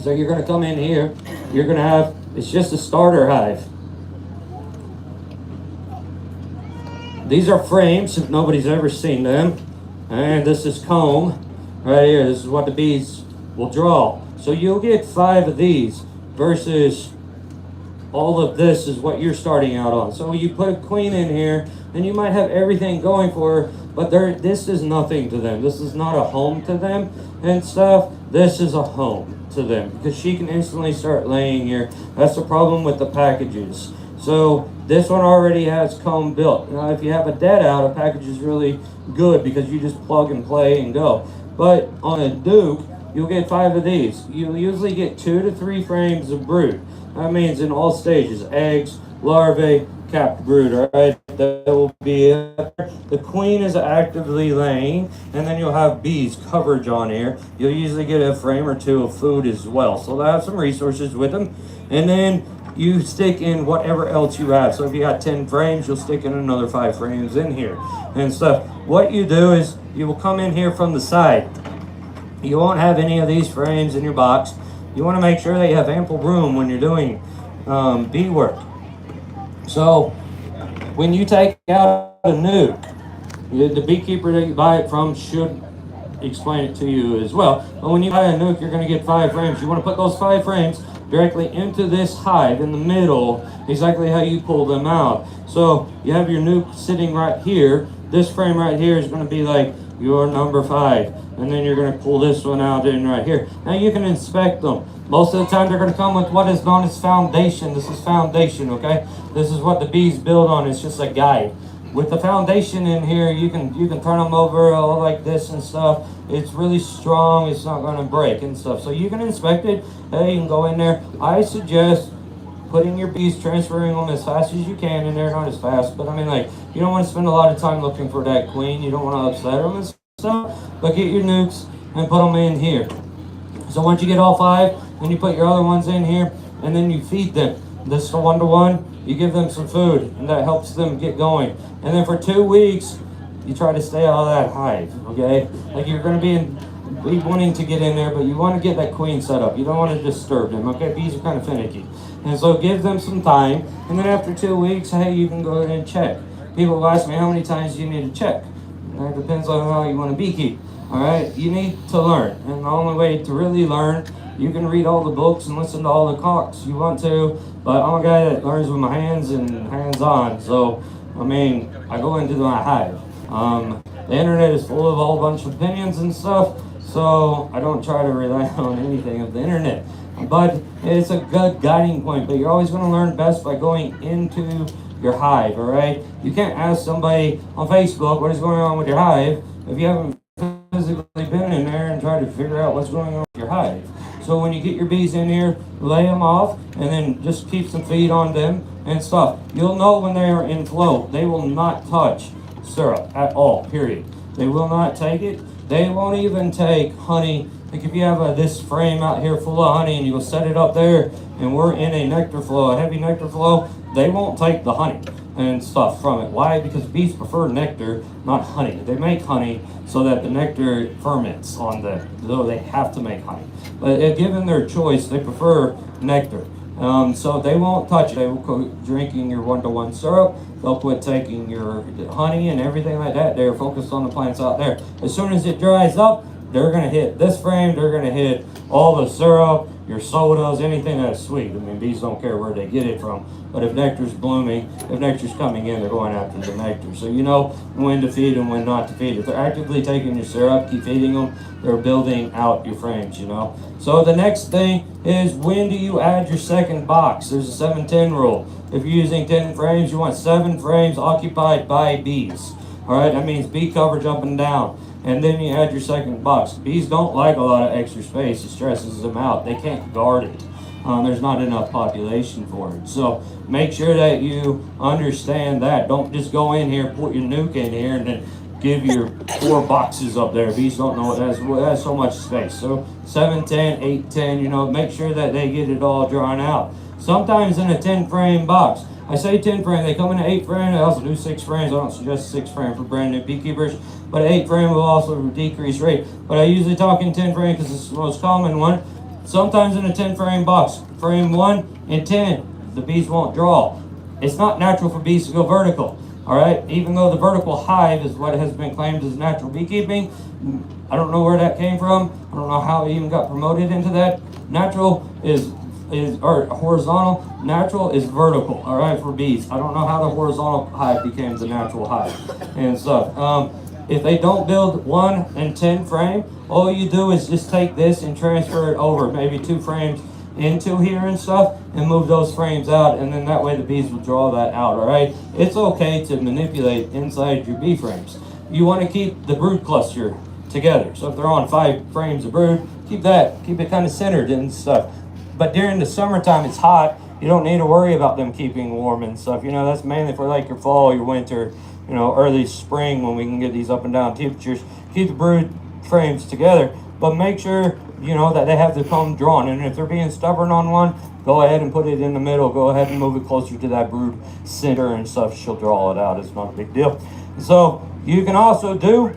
S1: So you're going to come in here, you're going to have, it's just a starter hive. These are frames if nobody's ever seen them, and this is comb right here. This is what the bees will draw. So you'll get 5 of these versus all of this is what you're starting out on. So you put a queen in here and you might have everything going for her, but this is nothing to them. This is not a home to them and stuff. This is a home to them because she can instantly start laying here. That's the problem with the packages. So this one already has comb built. Now if you have a dead out, a package is really good because you just plug and play and go. But on a Duke, you'll get 5 of these. You'll usually get 2 to 3 frames of brood. That means in all stages, eggs, larvae, capped brood, all right? That will be it. The queen is actively laying, and then you'll have bees coverage on here. You'll usually get a frame or 2 of food as well. So they'll have some resources with them. And then you stick in whatever else you have. So if you got 10 frames, you'll stick in another 5 frames in here and stuff. What you do is you will come in here from the side. You won't have any of these frames in your box. You want to make sure that you have ample room when you're doing bee work. So when you take out a nuke, the beekeeper that you buy it from should explain it to you as well. But when you buy a nuke, you're going to get 5 frames. You want to put those 5 frames directly into this hive in the middle, exactly how you pull them out. So you have your nuke sitting right here. This frame right here is going to be like your number 5, and then you're going to pull this one out in right here. Now you can inspect them. Most of the time they're going to come with what is known as foundation. This is foundation, okay? This is what the bees build on. It's just a guide. With the foundation in here, you can turn them over all like this and stuff. It's really strong. It's not going to break and stuff. So you can inspect it. Hey, you can go in there. I suggest putting your bees, transferring them as fast as you can in there. Not as fast, but I mean, like, you don't want to spend a lot of time looking for that queen. You don't want to upset them and stuff. But get your nukes and put them in here. So once you get all 5, then you put your other ones in here, and then you feed them. This is the 1-to-1. You give them some food, and that helps them get going. And then for 2 weeks, you try to stay out of that hive, okay? Like, you're going to be wanting to get in there, but you want to get that queen set up. You don't want to disturb them, okay? Bees are kind of finicky. And so give them some time, and then after 2 weeks, hey, you can go ahead and check. People ask me, how many times do you need to check? And it depends on how you want to beekeep, all right? You need to learn, and the only way to really learn, you can read all the books and listen to all the talks you want to, but I'm a guy that learns with my hands and hands-on. So, I mean, I go into my hive. The internet is full of a whole bunch of opinions and stuff, so I don't try to rely on anything of the internet. But it's a good guiding point, but you're always going to learn best by going into your hive, all right? You can't ask somebody on Facebook what is going on with your hive if you haven't physically been in there and tried to figure out what's going on with your hive. So when you get your bees in here, lay them off and then just keep some feed on them and stuff. You'll know when they are in flow. They will not touch syrup at all, period. They will not take it. They won't even take honey. Like if you have this frame out here full of honey and you go set it up there and we're in a nectar flow, a heavy nectar flow, they won't take the honey and stuff from it. Why? Because bees prefer nectar, not honey. They make honey so that the nectar ferments on them, though they have to make honey. But if given their choice, they prefer nectar. So they won't touch it. They will quit drinking your one-to-one syrup. They'll quit taking your honey and everything like that. They're focused on the plants out there. As soon as it dries up, they're going to hit this frame. They're going to hit all the syrup, your sodas, anything that's sweet. I mean, bees don't care where they get it from. But if nectar's blooming, if nectar's coming in, they're going after the nectar. So you know when to feed and when not to feed. If they're actively taking your syrup, keep feeding them. They're building out your frames, you know. So the next thing is, when do you add your second box? There's a 7-10 rule. If you're using 10 frames, you want 7 frames occupied by bees. All right, that means bee coverage up and down. And then you add your second box. Bees don't like a lot of extra space. It stresses them out. They can't guard it. There's not enough population for it. So make sure that you understand that. Don't just go in here, put your nuke in here, and then give your 4 boxes up there. Bees don't know it has so much space. So 7-10, 8-10, you know, make sure that they get it all drawn out. Sometimes in a 10 frame box, I say 10 frame, they come in an 8 frame. I also do 6 frames. I don't suggest 6 frame for brand new beekeepers, but 8 frame will also decrease rate. But I usually talk in 10 frame because it's the most common one. Sometimes in a 10 frame box, frame 1 and 10, the bees won't draw. It's not natural for bees to go vertical. All right, even though the vertical hive is what has been claimed as natural beekeeping, I don't know where that came from. I don't know how it even got promoted into that. Natural is or horizontal. Natural is vertical. All right, for bees. I don't know how the horizontal hive became the natural hive and stuff. If they don't build 1 and 10 frame, all you do is just take this and transfer it over, maybe 2 frames into here and stuff, and move those frames out, and then that way the bees will draw that out. All right, it's okay to manipulate inside your bee frames. You want to keep the brood cluster together. So if they're on 5 frames of brood, keep it kind of centered and stuff. But during the summertime, it's hot. You don't need to worry about them keeping warm and stuff. You know, that's mainly for like your fall, your winter, you know, early spring when we can get these up and down temperatures. Keep the brood frames together, but make sure, you know, that they have the comb drawn. And if they're being stubborn on one, go ahead and put it in the middle. Go ahead and move it closer to that brood center and stuff. She'll draw it out. It's not a big deal. So you can also do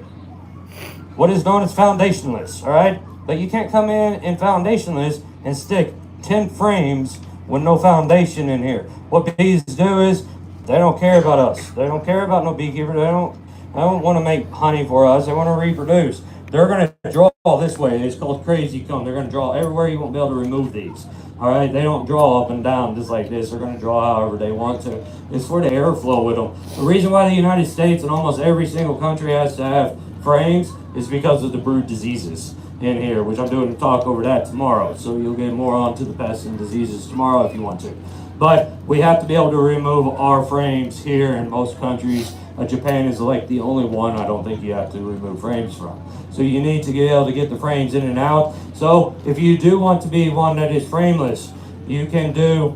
S1: what is known as foundationless, all right? But you can't come in foundationless and stick 10 frames with no foundation in here. What bees do is they don't care about us. They don't care about no beekeeper. They don't want to make honey for us. They want to reproduce. They're going to draw this way. It's called crazy comb. They're going to draw everywhere. You won't be able to remove these. All right, they don't draw up and down just like this. They're going to draw however they want to. It's for the airflow with them. The reason why the United States and almost every single country has to have frames is because of the brood diseases in here, which I'm doing a talk over that tomorrow. So you'll get more onto the pests and diseases tomorrow if you want to. But we have to be able to remove our frames here in most countries. Japan is like the only one I don't think you have to remove frames from. So you need to be able to get the frames in and out. So if you do want to be one that is frameless, you can do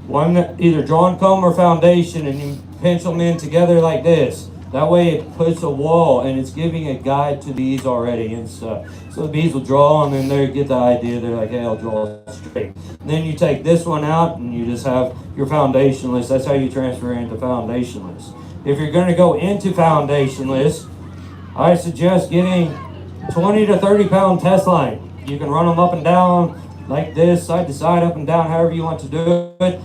S1: one that either drawn comb or foundation, and you pinch them in together like this. That way it puts a wall and it's giving a guide to bees already and stuff. So the bees will draw and then they get the idea. They're like, hey, I'll draw straight. And then you take this one out and you just have your foundationless. That's how you transfer into foundationless. If you're going to go into foundationless, I suggest getting 20 to 30 pound test line. You can run them up and down like this, side to side, up and down, however you want to do it.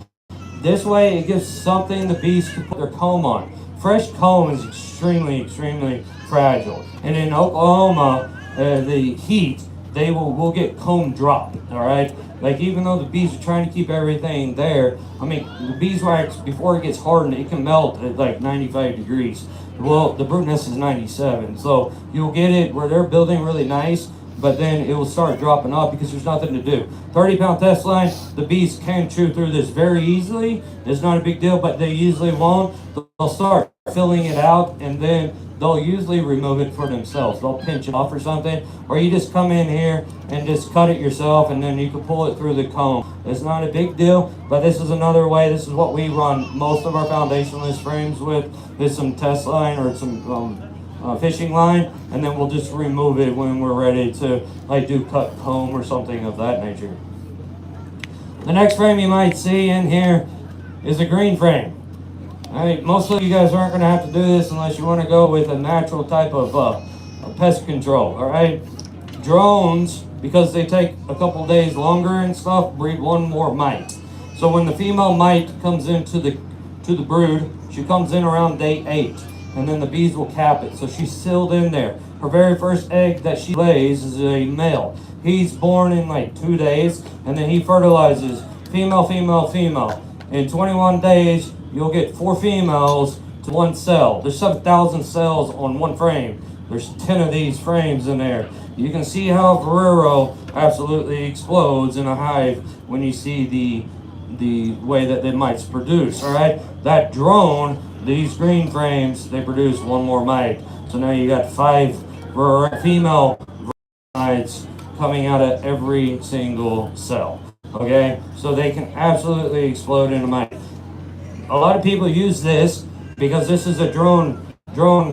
S1: This way it gives something the bees can put their comb on. Fresh comb is extremely, extremely fragile. And in Oklahoma, the heat, will get comb drop, all right? Like even though the bees are trying to keep everything there, I mean, the beeswax, before it gets hardened, it can melt at like 95 degrees. Well, the brood nest is 97, so you'll get it where they're building really nice, but then it will start dropping off because there's nothing to do. 30-pound test line, the bees can chew through this very easily. It's not a big deal, but they usually won't. They'll start filling it out, and then they'll usually remove it for themselves. They'll pinch it off or something, or you just come in here and just cut it yourself, and then you can pull it through the comb. It's not a big deal, but this is another way. This is what we run most of our foundationless frames with. Is some test line or some fishing line, and then we'll just remove it when we're ready to like do cut comb or something of that nature. The next frame you might see in here is a green frame. All right, most of you guys aren't going to have to do this unless you want to go with a natural type of pest control. All right, drones, because they take a couple days longer and stuff, breed one more mite. So when the female mite comes into the brood, she comes in around day 8, and then the bees will cap it. So she's sealed in there. Her very first egg that she lays is a male. He's born in like 2 days, and then he fertilizes female, female, female. In 21 days, you'll get 4 females to 1 cell. There's 7,000 cells on one frame. There's 10 of these frames in there. You can see how Ferrero absolutely explodes in a hive when you see the way that they mites produce. All right, that drone, these green frames, they produce 1 more mite. So now you got 5 female mites coming out of every single cell. Okay, so they can absolutely explode in a mite. A lot of people use this because this is a drone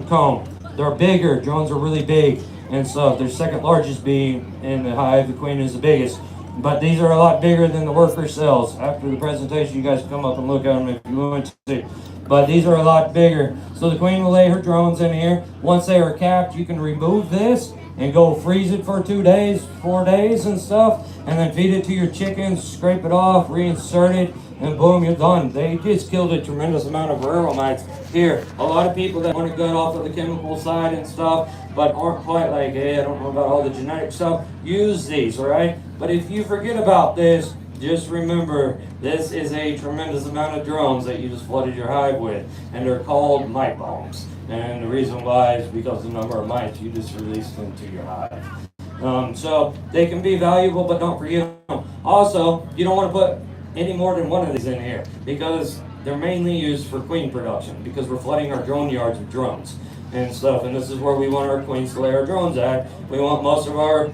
S1: comb. They're bigger. Drones are really big and stuff. They're second largest bee in the hive. The queen is the biggest. But these are a lot bigger than the worker cells. After the presentation, you guys come up and look at them if you want to see. But these are a lot bigger. So the queen will lay her drones in here. Once they are capped, you can remove this and go freeze it for 2 days, 4 days and stuff, and then feed it to your chickens, scrape it off, reinsert it, and boom, you're done. They just killed a tremendous amount of varroa mites here. A lot of people that want to get off of the chemical side and stuff, but aren't quite like, hey, I don't know about all the genetic stuff, use these, all right? But if you forget about this, just remember, this is a tremendous amount of drones that you just flooded your hive with, and they're called mite bombs. And the reason why is because the number of mites you just released into your hive. So they can be valuable, but don't forget them. Also, you don't want to put any more than 1 of these in here because they're mainly used for queen production because we're flooding our drone yards with drones and stuff. And this is where we want our queens to lay our drones at. We want most of our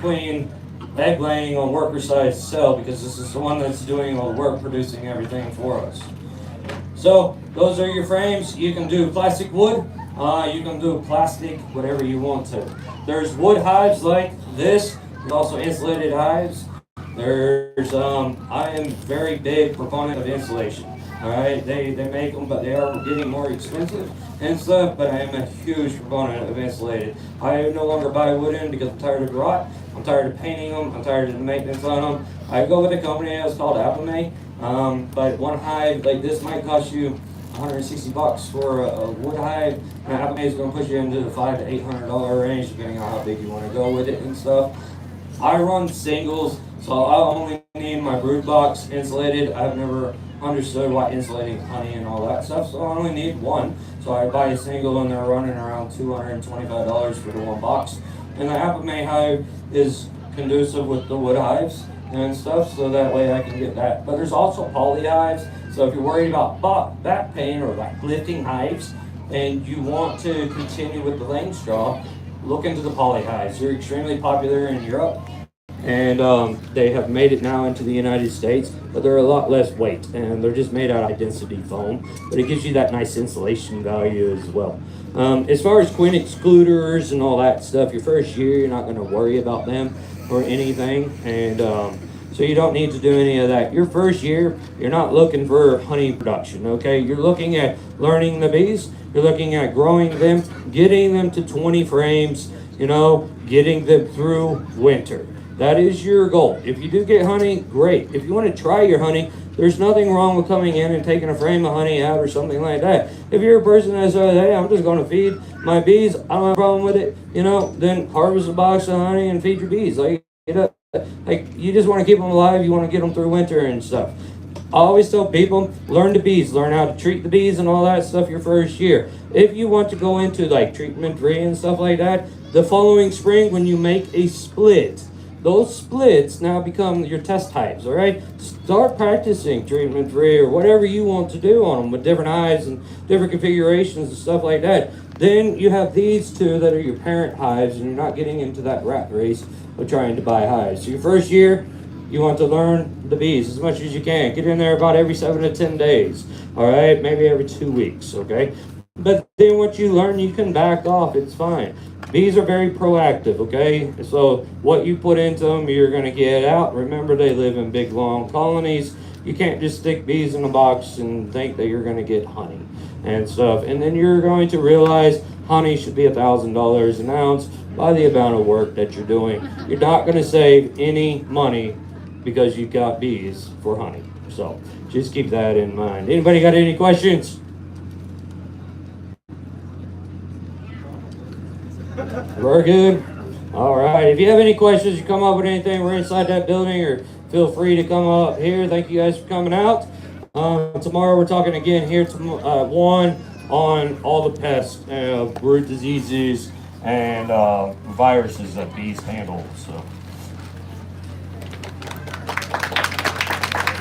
S1: queen egg laying on worker size cell because this is the one that's doing all the work, producing everything for us. So those are your frames. You can do plastic wood, you can do plastic, whatever you want to. There's wood hives like this. There's also insulated hives. There's I am very big proponent of insulation. All right, they make them, but they are getting more expensive and stuff. But I am a huge proponent of insulated. I no longer buy wood in because I'm tired of rot. I'm tired of painting them. I'm tired of the maintenance on them. I go with a company that's called Applemay. But one hive like this might cost you 160 bucks for a wood hive. And Applemay is going to push you into the $500 to $800 range, depending on how big you want to go with it and stuff. I run singles, so I only need my brood box insulated. I've never understood why insulating honey and all that stuff, so I only need 1. So I buy a single, and they're running around $225 for the 1 box. And the Applemay hive is conducive with the wood hives and stuff, so that way I can get that. But there's also poly hives, so if you're worried about back pain or like lifting hives, and you want to continue with the laying straw, look into the poly hives. They're extremely popular in Europe, and they have made it now into the United States, but they're a lot less weight, and they're just made out of high density foam, but it gives you that nice insulation value as well. As far as queen excluders and all that stuff, your first year you're not going to worry about them or anything, and so you don't need to do any of that. Your first year, you're not looking for honey production, okay? You're looking at learning the bees, you're looking at growing them, getting them to 20 frames, you know, getting them through winter. That is your goal. If you do get honey, great. If you want to try your honey, there's nothing wrong with coming in and taking a frame of honey out or something like that. If you're a person that says, hey, I'm just going to feed my bees, I don't have a problem with it, you know, then harvest a box of honey and feed your bees. Like, you just want to keep them alive, you want to get them through winter and stuff. I always tell people, learn the bees, learn how to treat the bees and all that stuff your first year. If you want to go into like treatment free and stuff like that, the following spring when you make a split, those splits now become your test hives, all right? Start practicing treatment free or whatever you want to do on them with different hives and different configurations and stuff like that. Then you have these two that are your parent hives, and you're not getting into that rat race of trying to buy hives. So your first year, you want to learn the bees as much as you can. Get in there about every 7 to 10 days, all right? Maybe every 2 weeks, okay? But then once you learn, you can back off. It's fine. Bees are very proactive, okay? So what you put into them, you're going to get out. Remember, they live in big, long colonies. You can't just stick bees in a box and think that you're going to get honey and stuff. And then you're going to realize honey should be $1,000 an ounce by the amount of work that you're doing. You're not going to save any money because you've got bees for honey. So just keep that in mind. Anybody got any questions? We're good. All right. If you have any questions, you come up with anything, we're inside that building, or feel free to come up here. Thank you guys for coming out. Tomorrow we're talking again here to 1 on all the pests, root diseases, and viruses that bees handle. So.